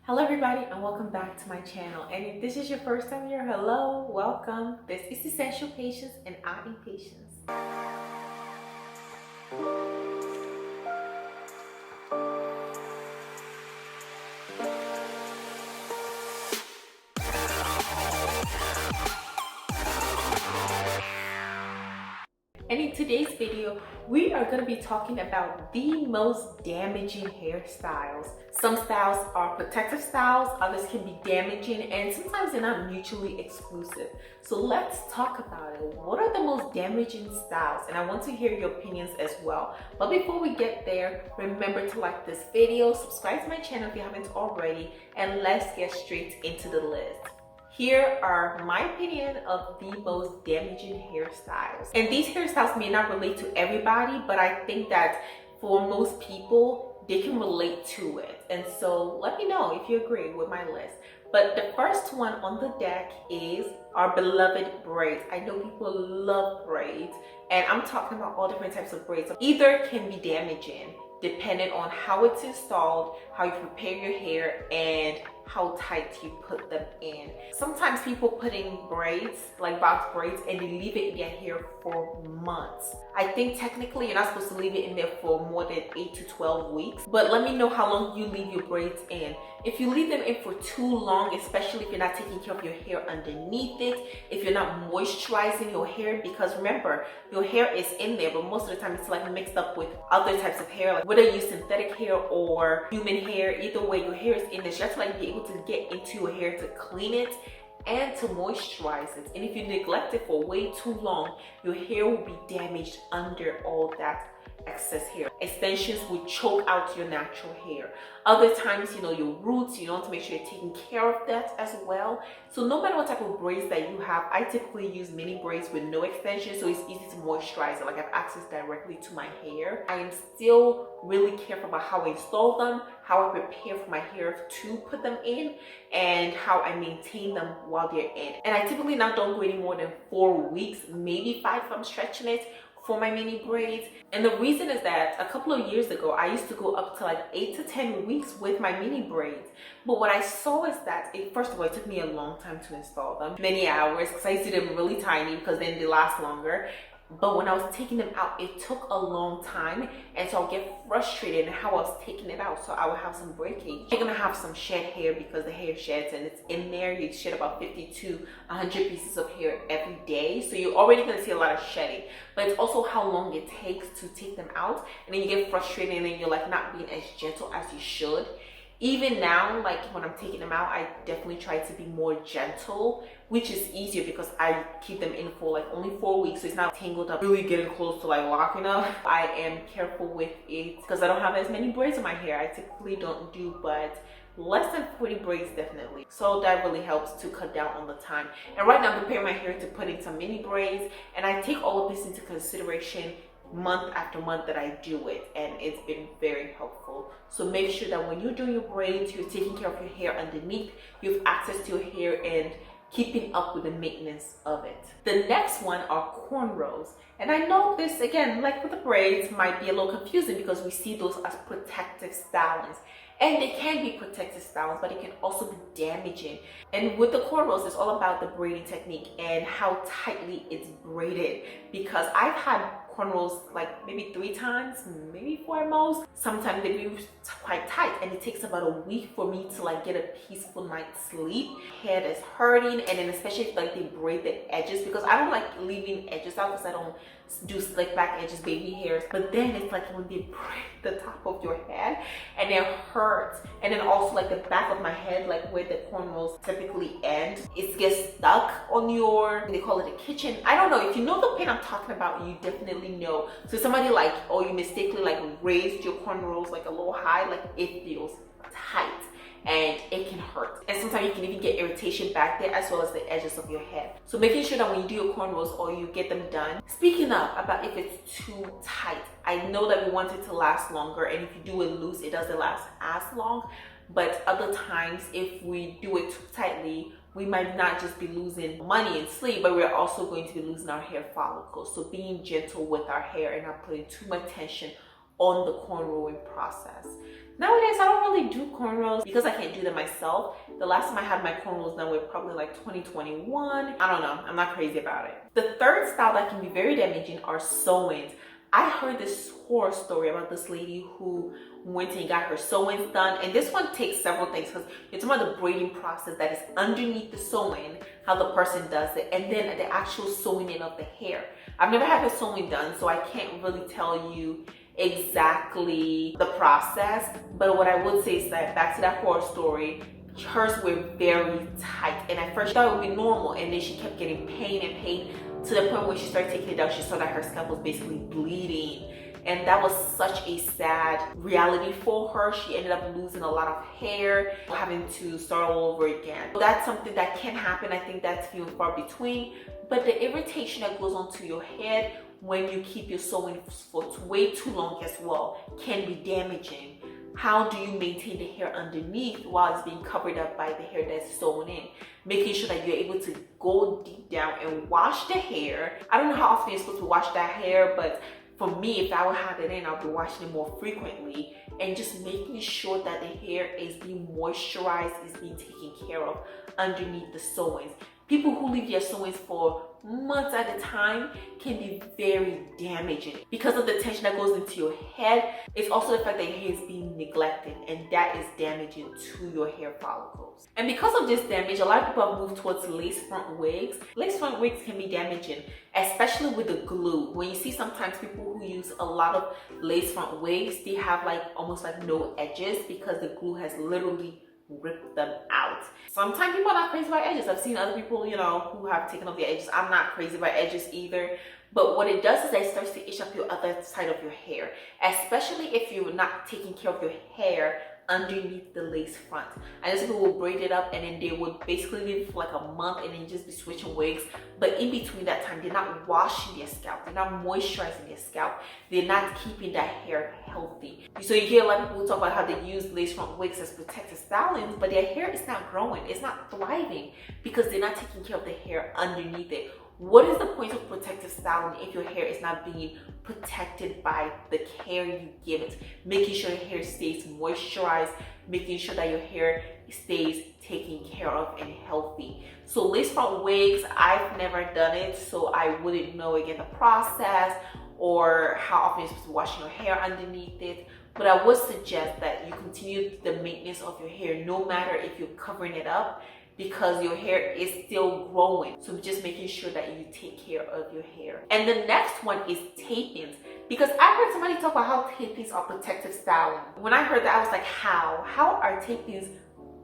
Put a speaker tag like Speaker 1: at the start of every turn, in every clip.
Speaker 1: Hello everybody and welcome back to my channel, and if this is your first time here, hello, welcome. This is Essential Patience and I am Patience. And in today's video, we are going to be talking about the most damaging hairstyles. Some styles are protective styles, others can be damaging, and sometimes they're not mutually exclusive. So let's talk about it. What are the most damaging styles? And I want to hear your opinions as well. But before we get there, remember to like this video, subscribe to my channel if you haven't already, and let's get straight into the list. Here are my opinion of the most damaging hairstyles. And these hairstyles may not relate to everybody, but I think that for most people, they can relate to it. And so let me know if you agree with my list. But the first one on the deck is our beloved braids. I know people love braids, and I'm talking about all different types of braids. Either can be damaging depending on how it's installed, how you prepare your hair, and how tight you put them in. Sometimes people put in braids, like box braids, and they leave it in their hair for months. I think technically you're not supposed to leave it in there for more than 8 to 12 weeks, but let me know how long you leave your braids in. If you leave them in for too long, especially if you're not taking care of your hair underneath it, if you're not moisturizing your hair, because remember, your hair is in there, but most of the time it's like mixed up with other types of hair, like whether you use synthetic hair or human hair, either way, your hair is in there. So you have to like be able to get into your hair to clean it and to moisturize it. And if you neglect it for way too long, your hair will be damaged under all that excess hair. Extensions will choke out your natural hair. Other times, your roots, you want to make sure you're taking care of that as well. So no matter what type of braids that you have, I typically use mini braids with no extensions, so it's easy to moisturize it. Like I have access directly to my hair. I am still really careful about how I install them, how I prepare for my hair to put them in, and how I maintain them while they're in. And I typically don't go any more than 4 weeks, maybe 5 if I'm stretching it, for my mini braids. And the reason is that a couple of years ago, I used to go up to like 8 to 10 weeks with my mini braids. But what I saw is that first of all, it took me a long time to install them, many hours, because I used to do them really tiny because then they last longer. But when I was taking them out, it took a long time, and so I'll get frustrated in how I was taking it out. So I would have some breakage. You're gonna have some shed hair because the hair sheds and it's in there. You shed about 50 to 100 pieces of hair every day, so you're already gonna see a lot of shedding. But it's also how long it takes to take them out, and then you get frustrated and then you're like not being as gentle as you should. Even now, like when I'm taking them out, I definitely try to be more gentle, which is easier because I keep them in for like only 4 weeks, so it's not tangled up, really getting close to like locking up. I am careful with it because I don't have as many braids in my hair. I typically don't do, but less than 40 braids definitely. So that really helps to cut down on the time. And right now I'm preparing my hair to put in some mini braids, and I take all of this into consideration month after month that I do it, and it's been very helpful. So make sure that when you're doing your braids, you're taking care of your hair underneath, you have access to your hair, and keeping up with the maintenance of it. The next one are cornrows. And I know this, again, like with the braids, might be a little confusing because we see those as protective stylings. And they can be protective stylings, but it can also be damaging. And with the cornrows, it's all about the braiding technique and how tightly it's braided. Because I've had cornrows like maybe 3 times, maybe 4 at most. Sometimes they be quite tight, and it takes about a week for me to like get a peaceful night's sleep. Head is hurting, and then especially if like they braid the edges, because I don't like leaving edges out because I don't do slick back edges, baby hairs. But then it's like when they braid the top of your head and it hurts. And then also like the back of my head, like where the cornrows typically end, it gets stuck on your, they call it a kitchen. I don't know, if you know the pain I'm talking about, you definitely know. So somebody like, oh, you mistakenly like raised your cornrows like a little high, like it feels tight and it can hurt. And sometimes you can even get irritation back there as well as the edges of your head. So making sure that when you do your cornrows or you get them done, speaking up about if it's too tight. I know that we want it to last longer, and if you do it loose, it doesn't last as long. But other times, if we do it too tightly, we might not just be losing money and sleep, but we're also going to be losing our hair follicles. So being gentle with our hair and not putting too much tension on the cornrowing process. Nowadays, I don't really do cornrows because I can't do them myself. The last time I had my cornrows done was probably like 2021. I don't know, I'm not crazy about it. The third style that can be very damaging are sew-ins. I heard this horror story about this lady who went and got her sew-ins done, and this one takes several things because you're talking about the braiding process that is underneath the sew-in, how the person does it, and then the actual sewing in of the hair. I've never had a sewing done, so I can't really tell you exactly the process, but what I would say is that back to that horror story, hers were very tight, and at first she thought it would be normal, and then she kept getting pain and pain to the point where she started taking it down. She saw that her scalp was basically bleeding, and that was such a sad reality for her. She ended up losing a lot of hair, having to start all over again. That's something that can happen. I think that's few and far between, but the irritation that goes onto your head when you keep your sewing for way too long as well can be damaging. How do you maintain the hair underneath while it's being covered up by the hair that's sewn in? Making sure that you're able to go deep down and wash the hair. I don't know how often you're supposed to wash that hair, but for me, if I would have it in, I'll be washing it more frequently, and just making sure that the hair is being moisturized, is being taken care of underneath the sewings. People who leave their sewings for months at a time can be very damaging because of the tension that goes into your head. It's also the fact that your hair is being neglected, and that is damaging to your hair follicles. And because of this damage, a lot of people have moved towards lace front wigs. Lace front wigs can be damaging, especially with the glue. When you see sometimes people who use a lot of lace front wigs, they have like almost like no edges because the glue has literally rip them out. Sometimes people are not crazy about edges. I've seen other people, you know, who have taken off the edges. I'm not crazy about edges either. But what it does is it starts to itch up your other side of your hair, especially if you're not taking care of your hair underneath the lace front. I know some people will braid it up and then they would basically leave it for like a month and then just be switching wigs. But in between that time, they're not washing their scalp, they're not moisturizing their scalp, they're not keeping that hair healthy. So you hear a lot of people talk about how they use lace front wigs as protective stylings, but their hair is not growing, it's not thriving because they're not taking care of the hair underneath it. What is the point of protective styling if your hair is not being protected by the care you give it? Making sure your hair stays moisturized, making sure that your hair stays taken care of and healthy. So lace front wigs, I've never done it, so I wouldn't know again the process or how often you're supposed to wash your hair underneath it. But I would suggest that you continue the maintenance of your hair no matter if you're covering it up, because your hair is still growing. So just making sure that you take care of your hair. And the next one is tape-ins, because I heard somebody talk about how tape-ins are protective styling. When I heard that, I was like, how are tape-ins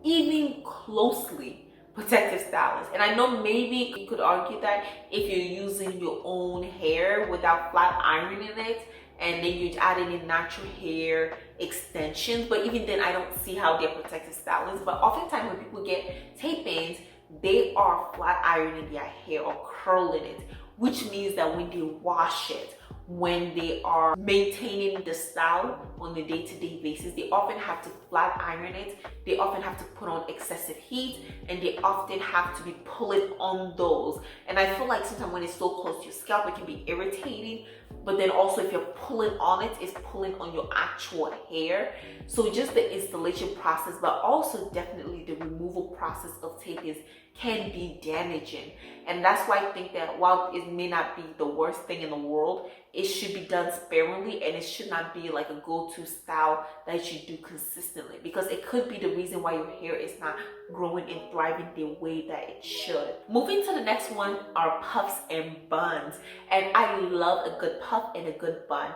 Speaker 1: even closely protective stylings? And I know maybe you could argue that if you're using your own hair without flat ironing it, and then you're adding in natural hair extensions, but even then I don't see how they're protective stylings. But oftentimes when people get tape-ins, they are flat ironing their hair or curling it, which means that when they wash it, when they are maintaining the style on a day-to-day basis, they often have to flat iron it, they often have to put on excessive heat, and they often have to be pulling on those. And I feel like sometimes when it's so close to your scalp, it can be irritating, but then also if you're pulling on it, it's pulling on your actual hair. So just the installation process, but also definitely the removal process of tape-ins can be damaging. And that's why I think that while it may not be the worst thing in the world, it should be done sparingly, and it should not be like a go-to style that you do consistently, because it could be the reason why your hair is not growing and thriving the way that it should. Moving to the next one are puffs and buns. And I love a good puff and a good bun.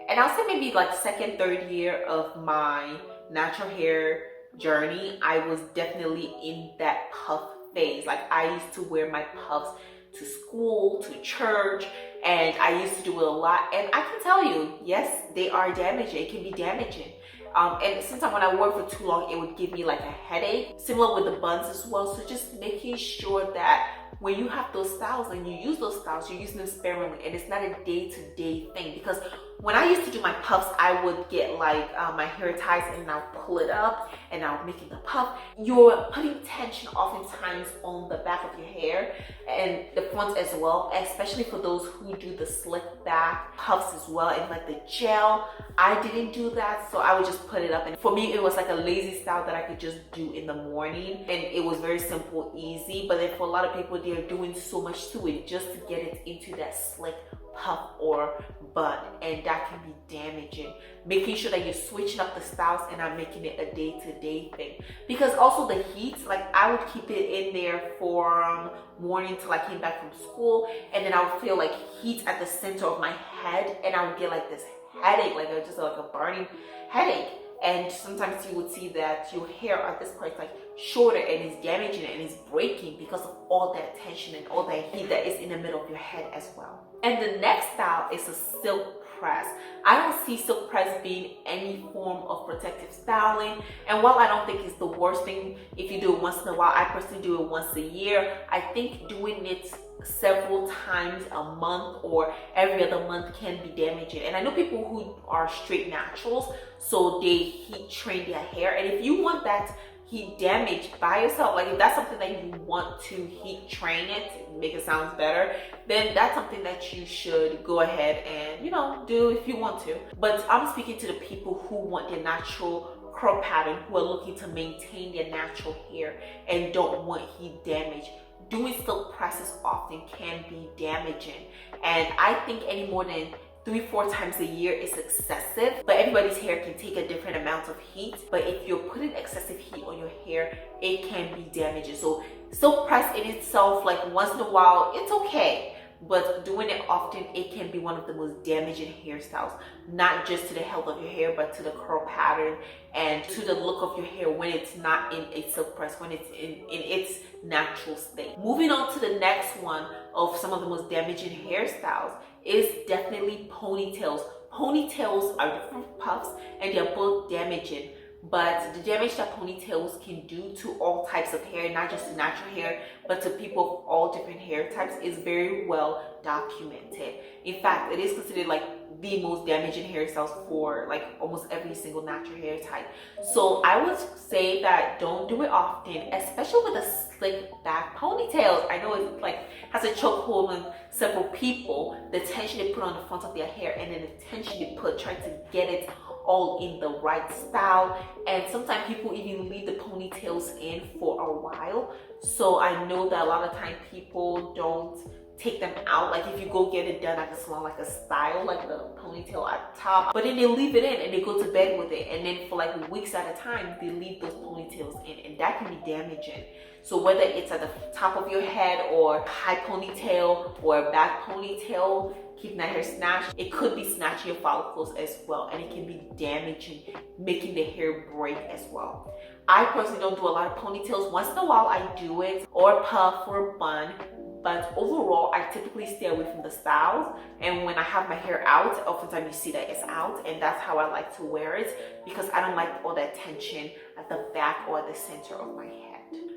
Speaker 1: And I'll say maybe like second, third year of my natural hair journey, I was definitely in that puff phase. Like I used to wear my puffs to school, to church, and I used to do it a lot. And I can tell you, yes, they are damaging. It can be damaging. And sometimes when I wore it for too long, it would give me like a headache. Similar with the buns as well. So just making sure that when you have those styles and you use those styles, you're using them sparingly, and it's not a day-to-day thing. Because When I used to do my puffs, I would get like my hair ties and I'll pull it up and I'll make it a puff. You're putting tension oftentimes on the back of your hair and the front as well, especially for those who do the slick back puffs as well and like the gel. I didn't do that, so I would just put it up, and for me it was like a lazy style that I could just do in the morning, and it was very simple, easy. But then for a lot of people, they're doing so much to it just to get it into that slick puff or bun, and that can be damaging. Making sure that you're switching up the styles and not making it a day-to-day thing, because also the heat, like I would keep it in there for morning till I came back from school, and then I would feel like heat at the center of my head, and I would get like this headache, like just like a burning headache. And sometimes you would see that your hair at this point is like shorter and it's damaging and it's breaking because of all that tension and all that heat that is in the middle of your head as well. And the next style is a silk press. I don't see silk press being any form of protective styling, and while I don't think it's the worst thing if you do it once in a while, I personally do it once a year. I think doing it several times a month or every other month can be damaging. And I know people who are straight naturals, so they heat train their hair, and if you want that heat damage by yourself, like if that's something that you want to heat train it, make it sound better, then that's something that you should go ahead and, you know, do if you want to. But I'm speaking to the people who want their natural curl pattern, who are looking to maintain their natural hair and don't want heat damage. Doing silk presses often can be damaging, and I think any more than 3-4 times a year is excessive, but everybody's hair can take a different amount of heat. But if you're putting excessive heat on your hair, it can be damaging. So silk press in itself, like once in a while, it's okay, but doing it often, it can be one of the most damaging hairstyles, not just to the health of your hair, but to the curl pattern and to the look of your hair when it's not in a silk press, when it's in its natural state. Moving on to the next one of some of the most damaging hairstyles is definitely ponytails. Ponytails are different puffs and they're both damaging, but the damage that ponytails can do to all types of hair, not just to natural hair, but to people of all different hair types, is very well documented. In fact, it is considered like the most damaging hairstyles for like almost every single natural hair type. So I would say that don't do it often, especially with the slick back ponytails. I know it like has a chokehold on several people, the tension they put on the front of their hair and then the tension they put trying to get it all in the right style. And sometimes people even leave the ponytails in for a while, so I know that a lot of time people don't take them out. Like if you go get it done at the salon, like a style, like the ponytail at the top, but then they leave it in and they go to bed with it, and then for like weeks at a time they leave those ponytails in, and that can be damaging. So whether it's at the top of your head or high ponytail or a back ponytail, keeping that hair snatched, it could be snatching your follicles as well, and it can be damaging, making the hair break as well. I personally don't do a lot of ponytails. Once in a while I do it, or a puff or a bun, but overall I typically stay away from the styles. And when I have my hair out, oftentimes you see that it's out, and that's how I like to wear it, because I don't like all that tension at the back or at the center of my head.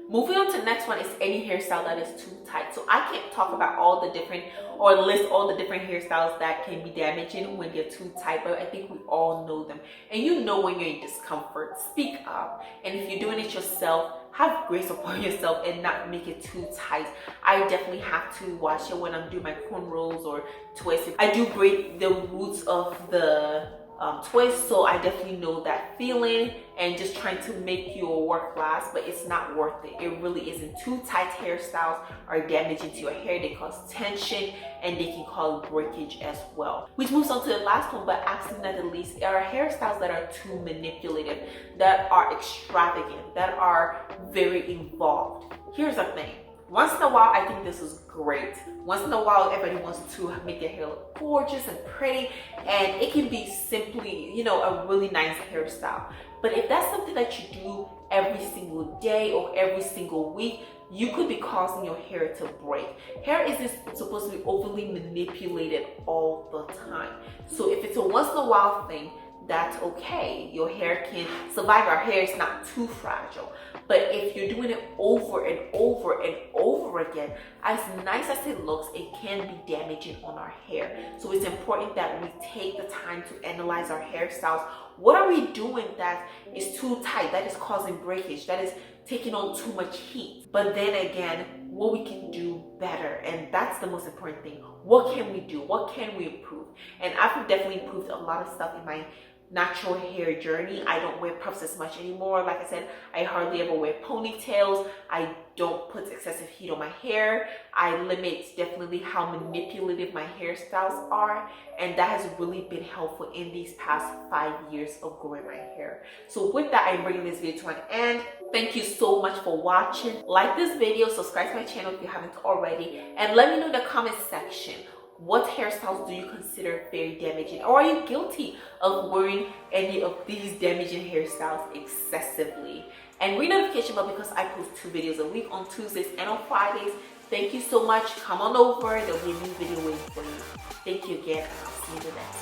Speaker 1: Moving on to the next one is any hairstyle that is too tight. So I can't talk about all the different, or list all the different hairstyles that can be damaging when they're too tight, but I think we all know them. And you know when you're in discomfort, speak up. And if you're doing it yourself, have grace upon yourself and not make it too tight. I definitely have to watch it when I'm doing my cornrows or twists. I do braid the roots of the twist, so I definitely know that feeling, and just trying to make your work last, but it's not worth it. It really isn't. Too tight hairstyles are damaging to your hair. They cause tension and they can cause breakage as well. Which moves on to the last one, but absolutely not the least, are hairstyles that are too manipulative, that are extravagant, that are very involved. Here's the thing. Once in a while, I think this is great. Once in a while, everybody wants to make their hair look gorgeous and pretty, and it can be simply, you know, a really nice hairstyle. But if that's something that you do every single day or every single week, you could be causing your hair to break. Hair isn't supposed to be overly manipulated all the time. So if it's a once in a while thing, that's okay. Your hair can survive. Our hair is not too fragile. But if you're doing it over and over and over again, as nice as it looks, it can be damaging on our hair. So it's important that we take the time to analyze our hairstyles. What are we doing that is too tight, that is causing breakage, that is taking on too much heat? But then again, what we can do better, and that's the most important thing. What can we do? What can we improve? And I've definitely improved a lot of stuff in my natural hair journey. I don't wear puffs as much anymore. Like I said, I hardly ever wear ponytails. I don't put excessive heat on my hair. I limit definitely how manipulative my hairstyles are, and that has really been helpful in these past 5 years of growing my hair. So with that, I'm bringing this video to an end. Thank you so much for watching. Like this video, subscribe to my channel if you haven't already, and let me know in the comment section, what hairstyles do you consider very damaging? Or are you guilty of wearing any of these damaging hairstyles excessively? And ring notification bell because I post 2 videos a week on Tuesdays and on Fridays. Thank you so much. Come on over. There'll be a new video waiting for you. Thank you again, and I'll see you in the next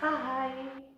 Speaker 1: one. Bye.